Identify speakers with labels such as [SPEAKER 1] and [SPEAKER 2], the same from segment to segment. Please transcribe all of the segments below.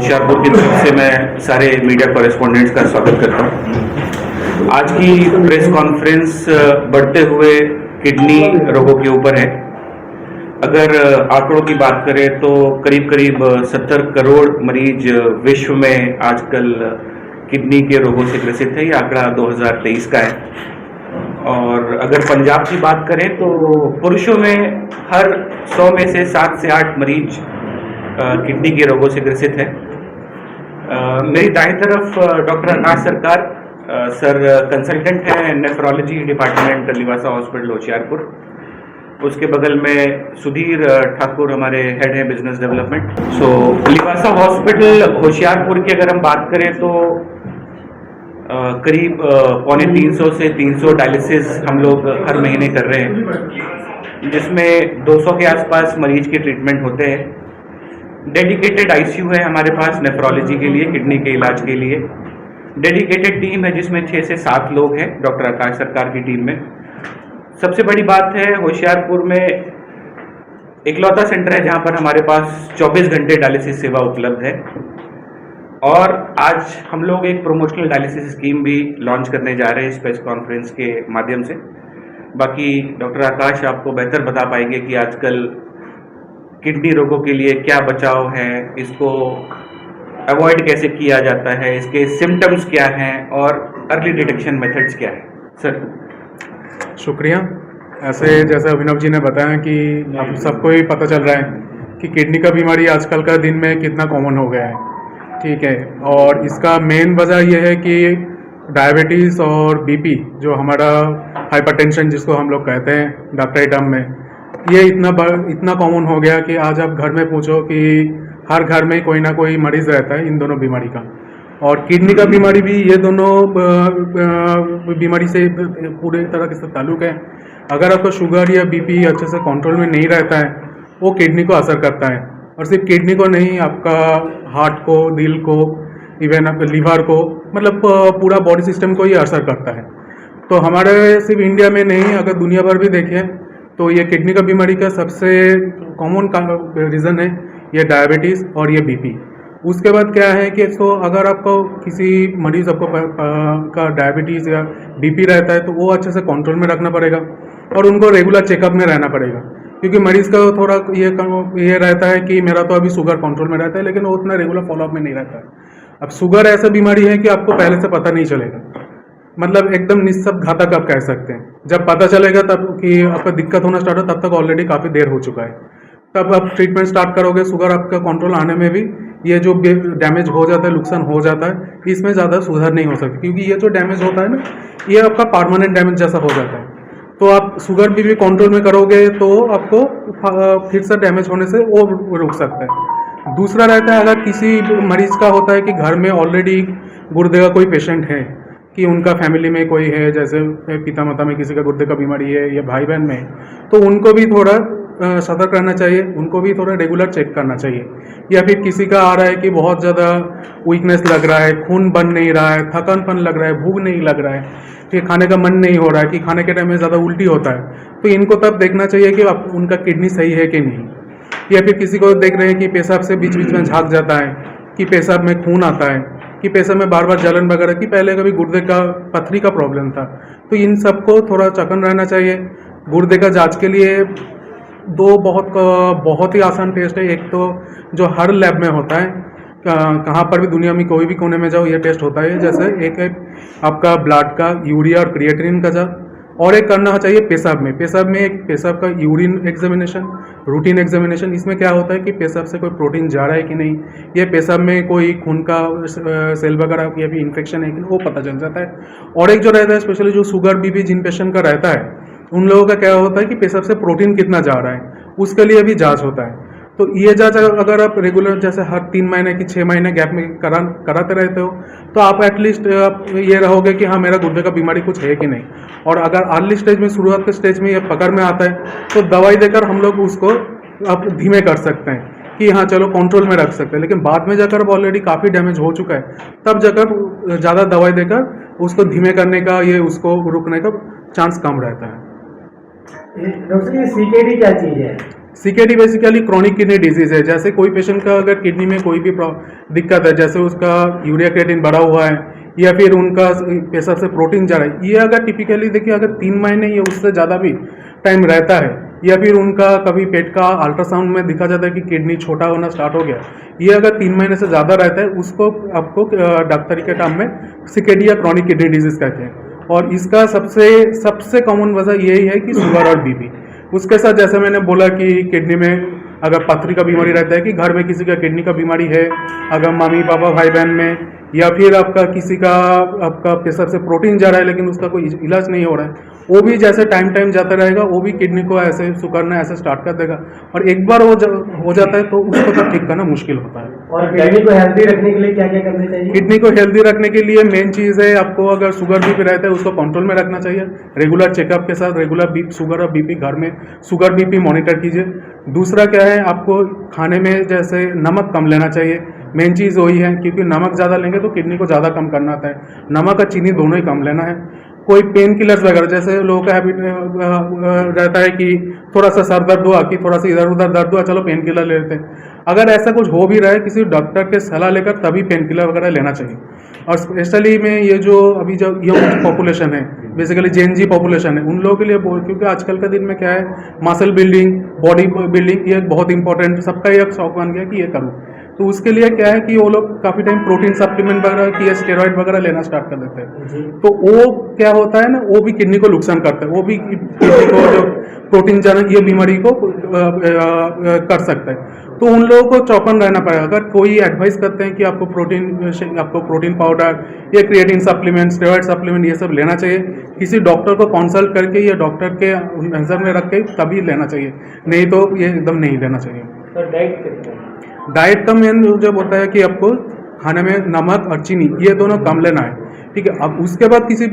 [SPEAKER 1] होशियारपुर की तरफ से मैं सारे मीडिया कॉरेस्पॉन्डेंट्स का स्वागत करता हूँ। आज की प्रेस कॉन्फ्रेंस बढ़ते हुए किडनी रोगों के ऊपर है। अगर आंकड़ों की बात करें तो करीब करीब 70 करोड़ मरीज विश्व में आजकल किडनी के रोगों से ग्रसित है। ये आंकड़ा 2023 का है। और अगर पंजाब की बात करें तो पुरुषों में हर 100 में से 7 से 8 मरीज किडनी के रोगों से ग्रसित है। मेरी दाईं तरफ डॉक्टर आकाश सरकार सर कंसल्टेंट हैं nephrology department Livasa hospital Hoshiarpur. उसके बगल में सुधीर ठाकुर हमारे हेड हैं बिजनेस डेवलपमेंट। सो लिवासा हॉस्पिटल होशियारपुर की अगर हम बात करें तो करीब 350 से 300 डायलिसिस हम लोग हर महीने कर रहे हैं, जिसमें 200 के आसपास मरीज के ट्रीटमेंट होते हैं। डेडिकेटेड आईसीयू है हमारे पास नेफ्रोलॉजी के लिए, किडनी के इलाज के लिए। डेडिकेटेड टीम है जिसमें 6 से 7 लोग हैं डॉक्टर आकाश सरकार की टीम में। सबसे बड़ी बात है होशियारपुर में इकलौता सेंटर है जहां पर हमारे पास 24 घंटे डायलिसिस सेवा उपलब्ध है। और आज हम लोग एक प्रोमोशनल डायलिसिस स्कीम भी लॉन्च करने जा रहे हैं इस प्रेस कॉन्फ्रेंस के माध्यम से। बाकी डॉक्टर आकाश आपको बेहतर बता पाएंगे कि आजकल किडनी रोगों के लिए क्या बचाव है, इसको अवॉइड कैसे किया जाता है, इसके सिम्टम्स क्या हैं और अर्ली डिटेक्शन मेथड्स क्या है। सर
[SPEAKER 2] शुक्रिया। ऐसे जैसे अभिनव जी ने बताया कि अब सबको ही पता चल रहा है कि किडनी का बीमारी आजकल का दिन में कितना कॉमन हो गया है, ठीक है। और इसका मेन वजह यह है कि डायबिटीज़ और बीपी जो हमारा हाइपरटेंशन जिसको हम लोग कहते हैं डॉक्टरी टर्म में, ये इतना कॉमन हो गया कि आज आप घर में पूछो कि हर घर में कोई ना कोई मरीज़ रहता है इन दोनों बीमारी का। और किडनी का बीमारी भी, ये दोनों बीमारी से पूरे तरह से ताल्लुक़ है। अगर आपका शुगर या बीपी अच्छे से कंट्रोल में नहीं रहता है, वो किडनी को असर करता है। और सिर्फ किडनी को नहीं, आपका हार्ट को, दिल को, इवन आपके लीवर को, मतलब पूरा बॉडी सिस्टम को ये असर करता है। तो हमारे सिर्फ इंडिया में नहीं, अगर दुनिया भर भी देखें तो ये किडनी का बीमारी का सबसे कॉमन रीज़न है ये डायबिटीज़ और ये बीपी। उसके बाद क्या है कि तो अगर आपको किसी मरीज़ आपको का डायबिटीज़ या बीपी रहता है तो वो अच्छे से कंट्रोल में रखना पड़ेगा और उनको रेगुलर चेकअप में रहना पड़ेगा। क्योंकि मरीज़ का थोड़ा ये रहता है कि मेरा तो अभी शुगर कंट्रोल में रहता है, लेकिन वो उतना रेगुलर फॉलोअप में नहीं रहता है। अब शुगर ऐसा बीमारी है कि आपको पहले से पता नहीं चलेगा, मतलब एकदम निस्सब घातक आप कह सकते हैं। जब पता चलेगा तब कि आपका दिक्कत होना स्टार्ट हो, तब तक ऑलरेडी काफ़ी देर हो चुका है। तब आप ट्रीटमेंट स्टार्ट करोगे, शुगर आपका कंट्रोल आने में भी ये जो डैमेज हो जाता है, नुकसान हो जाता है, इसमें ज़्यादा सुधार नहीं हो सकती। क्योंकि ये जो डैमेज होता है ना, ये आपका परमानेंट डैमेज जैसा हो जाता है। तो आप शुगर भी कंट्रोल में करोगे तो आपको फिर से डैमेज होने से वो रुक सकता है। दूसरा रहता है, अगर किसी मरीज़ का होता है कि घर में ऑलरेडी गुर्दे का कोई पेशेंट है, कि उनका फैमिली में कोई है, जैसे पिता माता में किसी का गुर्दे का बीमारी है या भाई बहन में, तो उनको भी थोड़ा सतर्क रहना चाहिए, उनको भी थोड़ा रेगुलर चेक करना चाहिए। या फिर किसी का आ रहा है कि बहुत ज़्यादा वीकनेस लग रहा है, खून बन नहीं रहा है, थकानपन लग रहा है, भूख नहीं लग रहा है, फिर खाने का मन नहीं हो रहा है, कि खाने के टाइम में ज़्यादा उल्टी होता है, तो इनको तब देखना चाहिए कि उनका किडनी सही है कि नहीं। या फिर किसी को देख रहे हैं कि पेशाब से बीच बीच में झाग जाता है, कि पेशाब में खून आता है, कि पेशाब में बार बार जलन वगैरह, की पहले कभी गुर्दे का पथरी का प्रॉब्लम था, तो इन सबको थोड़ा चौकन रहना चाहिए। गुर्दे का जांच के लिए दो बहुत ही आसान टेस्ट है। एक तो जो हर लैब में होता है, कहाँ पर भी दुनिया में कोई भी कोने में जाओ ये टेस्ट होता है। जैसे एक है आपका ब्लड का यूरिया और क्रिएटिनिन का जांच, और एक करना चाहिए पेशाब में। एक पेशाब का यूरिन एग्जामिनेशन, रूटीन एग्जामिनेशन। इसमें क्या होता है कि पेशाब से कोई प्रोटीन जा रहा है कि नहीं, ये पेशाब में कोई खून का सेल वगैरह या फिर इन्फेक्शन है कि नहीं, वो पता चल जाता है। और एक जो रहता है स्पेशली जो शुगर बीपी जिन पेशेंट का रहता है, उन लोगों का क्या होता है कि पेशाब से प्रोटीन कितना जा रहा है, उसके लिए भी जाँच होता है। तो ये जांच अगर आप रेगुलर जैसे हर 3 महीने की 6 महीने गैप में कराते रहते हो, तो आप एटलीस्ट आप ये रहोगे कि हाँ मेरा गुर्दे का बीमारी कुछ है कि नहीं। और अगर अर्ली स्टेज में, शुरुआत के स्टेज में ये पकड़ में आता है, तो दवाई देकर हम लोग उसको आप धीमे कर सकते हैं कि हाँ चलो कंट्रोल में रख सकते हैं। लेकिन बाद में जाकर अब ऑलरेडी काफ़ी डैमेज हो चुका है, तब जाकर ज़्यादा दवाई देकर उसको धीमे करने का, ये उसको रुकने का चांस कम रहता है।
[SPEAKER 3] डॉक्टर ये सीकेडी क्या चीज़ है?
[SPEAKER 2] CKD basically chronic kidney disease है। जैसे कोई पेशेंट का अगर किडनी में कोई भी दिक्कत है, जैसे उसका यूरिया क्रिएटिन बढ़ा हुआ है या फिर उनका पेशाब से प्रोटीन जा रहा है, ये अगर टिपिकली देखिए अगर 3 महीने या उससे ज़्यादा भी टाइम रहता है, या फिर उनका कभी पेट का अल्ट्रासाउंड में दिखा जाता है कि किडनी छोटा होना स्टार्ट हो गया, ये अगर 3 महीने से ज़्यादा रहता है, उसको आपको डॉक्टरी के टर्म में सीकेडी या क्रॉनिक किडनी डिजीज कहते हैं। और इसका सबसे कॉमन वजह यही है कि शुगर और बीपी। उसके साथ जैसे मैंने बोला कि किडनी में अगर पथरी का बीमारी रहता है, कि घर में किसी का किडनी का बीमारी है, अगर मम्मी पापा भाई बहन में, या फिर आपका किसी का आपका पेशाब से प्रोटीन जा रहा है लेकिन उसका कोई इलाज नहीं हो रहा है, वो भी जैसे टाइम जाता रहेगा वो भी किडनी को ऐसे सुकड़ना ऐसे स्टार्ट कर देगा। और एक बार वो हो जाता है तो उसको तो ठीक करना मुश्किल होता है।
[SPEAKER 3] और किडनी को हेल्दी रखने के लिए क्या क्या करना चाहिए?
[SPEAKER 2] किडनी को हेल्दी रखने के लिए मेन चीज़ है, आपको अगर शुगर बीपी रहता है उसको कंट्रोल में रखना चाहिए। रेगुलर चेकअप के साथ रेगुलर शुगर और बीपी घर में शुगर बीपी मॉनिटर कीजिए। दूसरा क्या है, आपको खाने में जैसे नमक कम लेना चाहिए। मेन चीज़ वही है, क्योंकि नमक ज़्यादा लेंगे तो किडनी को ज़्यादा कम करना आता है। नमक और चीनी दोनों ही कम लेना है। कोई पेन किलर्स वगैरह, जैसे लोगों का हैबिट रहता है कि थोड़ा सा सर दर्द हुआ कि थोड़ा सा इधर उधर दर्द हुआ, चलो पेन किलर ले लेते हैं। अगर ऐसा कुछ हो भी रहा है, किसी डॉक्टर के सलाह लेकर तभी पेन किलर वगैरह लेना चाहिए। और स्पेशली में ये जो अभी जो यंग पॉपुलेशन है, बेसिकली जेनजी पॉपुलेशन है, उन लोगों के लिए क्योंकि आजकल के दिन में क्या है, मसल बिल्डिंग, बॉडी बिल्डिंग, ये बहुत इंपॉर्टेंट, सबका ये शौक बन गया कि ये करूँ। तो उसके लिए क्या है कि वो लोग काफ़ी टाइम प्रोटीन सप्लीमेंट वगैरह की स्टेरॉइड वगैरह लेना स्टार्ट कर देते हैं। तो वो क्या होता है ना, वो भी किडनी को नुकसान करता है, वो भी किडनी को जो प्रोटीन जनक ये बीमारी को कर सकता है। तो उन लोगों को चौकन रहना पड़ेगा। अगर कोई एडवाइस करते हैं कि आपको प्रोटीन पाउडर या क्रिएटिन सप्लीमेंट, स्टेरॉइड सप्लीमेंट ये सब लेना चाहिए, किसी डॉक्टर को कंसल्ट करके या डॉक्टर के नज़र में रख के तभी लेना चाहिए, नहीं तो ये एकदम नहीं लेना चाहिए।
[SPEAKER 3] तो डाइट करते हैं?
[SPEAKER 2] डाइट का मेन जब होता है कि आपको खाने में नमक और चीनी ये दोनों कम लेना है, ठीक है। अब उसके बाद किसी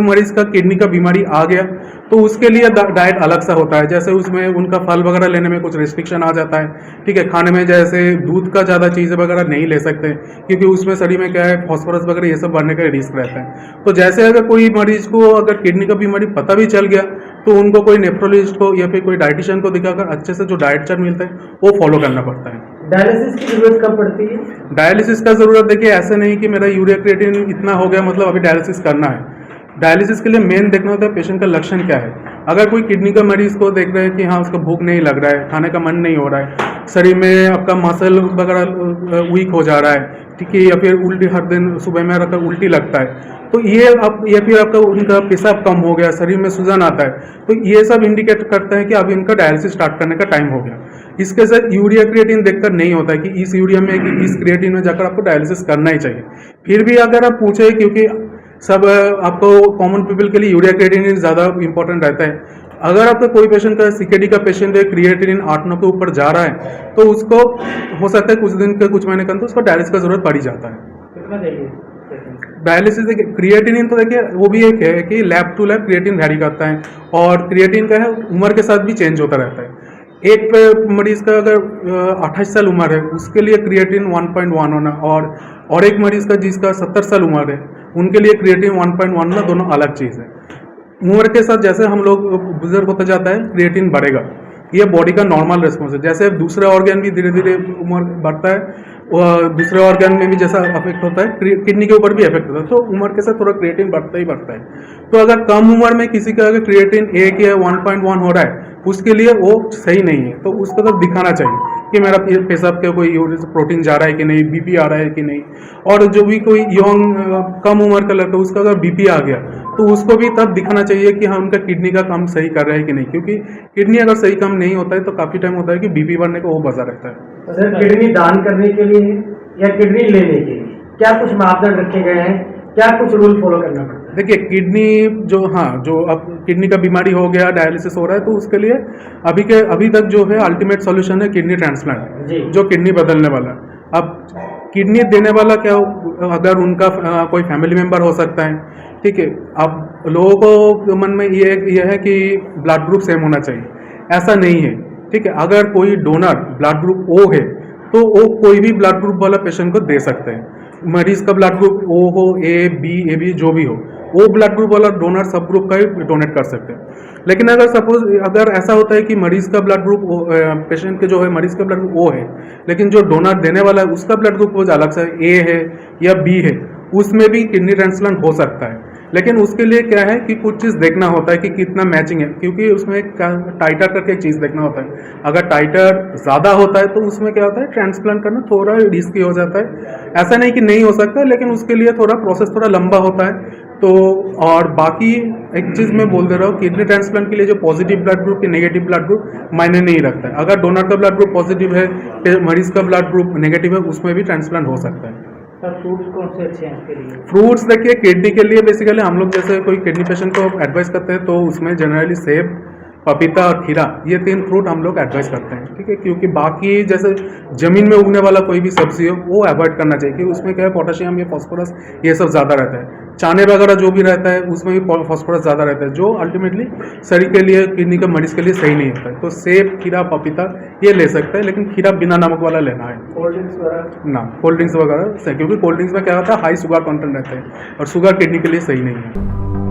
[SPEAKER 2] मरीज का किडनी का बीमारी आ गया तो उसके लिए डाइट अलग सा होता है। जैसे उसमें उनका फल वगैरह लेने में कुछ रिस्ट्रिक्शन आ जाता है, ठीक है। खाने में जैसे दूध का ज़्यादा चीज़ें वगैरह नहीं ले सकते, क्योंकि उसमें शरीर में क्या है, फॉस्फोरस वगैरह ये सब बढ़ने का रिस्क रहता है। तो जैसे अगर कोई मरीज को अगर किडनी का बीमारी पता भी चल गया तो उनको कोई नेफ्रोलॉजिस्ट को या फिर कोई डाइटिशियन को दिखाकर अच्छे से जो डाइट चार्ट मिलता है वो फॉलो करना पड़ता है।
[SPEAKER 3] डायलिसिस की जरूरत कब पड़ती है?
[SPEAKER 2] डायलिसिस का ज़रूरत देखिए, ऐसे नहीं कि मेरा यूरिया क्रिएटिन इतना हो गया मतलब अभी डायलिसिस करना है। डायलिसिस के लिए मेन देखना होता है पेशेंट का लक्षण क्या है। अगर कोई किडनी का मरीज को देख रहे हैं कि हाँ उसका भूख नहीं लग रहा है, खाने का मन नहीं हो रहा है, शरीर में आपका मसल वगैरह वीक हो जा रहा है, ठीक है, या फिर उल्टी हर दिन सुबह में रखकर उल्टी लगता है, तो ये अब या फिर आपका उनका पेशाब कम हो गया, शरीर में सूजन आता है, तो ये सब इंडिकेट करता है कि अभी इनका डायलिसिस स्टार्ट करने का टाइम हो गया। इसके साथ यूरिया क्रिएटिन देखकर नहीं होता है कि इस यूरिया में कि इस क्रिएटिन में जाकर आपको डायलिसिस करना ही चाहिए। फिर भी अगर आप पूछे, क्योंकि सब आपको कॉमन पीपल के लिए यूरिया क्रिएटिन ज़्यादा इंपॉर्टेंट रहता है। अगर आपका कोई पेशेंट का सीकेडी का पेशेंट है, क्रिएटिनिन 8-9 के ऊपर जा रहा है, तो उसको हो सकता है कुछ दिन के कुछ महीने के अंदर उसको डायलिसिस का जरूरत पड़ ही जाता है।
[SPEAKER 3] कितना चाहिए
[SPEAKER 2] डायलिसिस? देखिए क्रिएटिनिन तो देखिए वो भी एक है कि lab to lab creatine vary करता है, और क्रिएटिन का है उम्र के साथ भी चेंज होता रहता है। एक मरीज का अगर 28 साल उम्र है उसके लिए क्रिएटिन 1.1 होना, और एक मरीज का जिसका 70 साल उम्र है उनके लिए क्रिएटिन 1.1 होना, दोनों अलग चीज़ है। उम्र के साथ जैसे हम लोग बुजुर्ग होता जाता है क्रिएटिन बढ़ेगा, ये बॉडी का नॉर्मल रिस्पॉन्स है। जैसे दूसरे ऑर्गन भी धीरे धीरे उम्र बढ़ता है, दूसरे ऑर्गन में भी जैसा अफेक्ट होता है किडनी के ऊपर भी इफेक्ट होता है, तो उम्र के साथ थोड़ा क्रिएटिन बढ़ता ही बढ़ता है। तो अगर कम उम्र में किसी का अगर क्रिएटिन 1 या 1.1 हो रहा है उसके लिए वो सही नहीं है, तो उसको तो दिखाना चाहिए कि मेरा पेशाब के कोई प्रोटीन जा रहा है कि नहीं, बीपी आ रहा है कि नहीं। और जो भी कोई यंग कम उम्र का लड़का उसका अगर बीपी आ गया तो उसको भी तब दिखाना चाहिए कि हाँ उनका किडनी का काम सही कर रहा है कि नहीं, क्योंकि किडनी अगर सही काम नहीं होता है तो काफ़ी टाइम होता है कि बीपी बढ़ने का वो वजह रहता है।
[SPEAKER 3] तो सर किडनी दान करने के लिए या किडनी लेने के लिए क्या कुछ मापदंड रखे गए हैं, क्या कुछ रूल फॉलो करना पड़ता है?
[SPEAKER 2] देखिए किडनी जो अब किडनी का बीमारी हो गया, डायलिसिस हो रहा है, तो उसके लिए अभी तक जो है अल्टीमेट सॉल्यूशन है किडनी ट्रांसप्लांट, जो किडनी बदलने वाला। अब किडनी देने वाला क्या, अगर उनका कोई फैमिली मेम्बर हो सकता है, ठीक है। अब लोगों को मन में ये है कि ब्लड ग्रुप सेम होना चाहिए, ऐसा नहीं है, ठीक है। अगर कोई डोनर ब्लड ग्रुप ओ है तो वो कोई भी ब्लड ग्रुप वाला पेशेंट को दे सकते हैं। मरीज का ब्लड ग्रुप ओ हो, ए बी जो भी हो, वो ब्लड ग्रुप वाला डोनर सब ग्रुप का ही डोनेट कर सकते हैं। लेकिन अगर सपोज अगर ऐसा होता है कि मरीज का ब्लड ग्रुप पेशेंट के जो है मरीज का ब्लड ग्रुप ओ है, लेकिन जो डोनर देने वाला है उसका ब्लड ग्रुप वो अलग से ए है या बी है, उसमें भी किडनी ट्रांसप्लांट हो सकता है। लेकिन उसके लिए क्या है कि कुछ चीज़ देखना होता है कि कितना मैचिंग है, क्योंकि उसमें टाइटर करके एक चीज़ देखना होता है। अगर टाइटर ज़्यादा होता है तो उसमें क्या होता है, ट्रांसप्लांट करना थोड़ा रिस्की हो जाता है। ऐसा नहीं कि नहीं हो सकता, लेकिन उसके लिए थोड़ा प्रोसेस थोड़ा लंबा होता है। तो और बाकी एक चीज़ मैं बोल दे रहा हूँ, किडनी ट्रांसप्लांट के लिए जो पॉजिटिव ब्लड ग्रुप की नेगेटिव ब्लड ग्रुप मायने नहीं रखता है। अगर डोनर का ब्लड ग्रुप पॉजिटिव है, मरीज का ब्लड ग्रुप नेगेटिव है, उसमें भी ट्रांसप्लांट हो सकता है।
[SPEAKER 3] सर फ्रूट्स कौन से अच्छे हैं इसके लिए?
[SPEAKER 2] फ्रूट्स देखिए, किडनी के लिए बेसिकली हम लोग जैसे कोई किडनी पेशेंट को एडवाइस करते हैं तो उसमें जनरली सेब, पपीता और खीरा, ये 3 फ्रूट हम लोग एडवाइस करते हैं, ठीक है। क्योंकि बाकी जैसे जमीन में उगने वाला कोई भी सब्जी हो वो अवॉइड करना चाहिए, क्योंकि उसमें क्या है, पोटेशियम या फॉस्फोरस ये सब ज़्यादा रहता है। चाने वगैरह जो भी रहता है उसमें भी फॉस्फोरस ज़्यादा रहता है, जो अल्टीमेटली शरीर के लिए, किडनी के मरीज के लिए सही नहीं होता है। तो सेब, खीरा, पपीता ये ले सकते हैं, लेकिन खीरा बिना नमक वाला लेना है।
[SPEAKER 3] कोल्ड ड्रिंक्स वगैरह
[SPEAKER 2] ना, कोल्ड ड्रिंक्स वगैरह से, क्योंकि कोल्ड ड्रिंक्स में क्या होता है, हाई शुगर कंटेंट रहता है और शुगर किडनी के लिए सही नहीं है।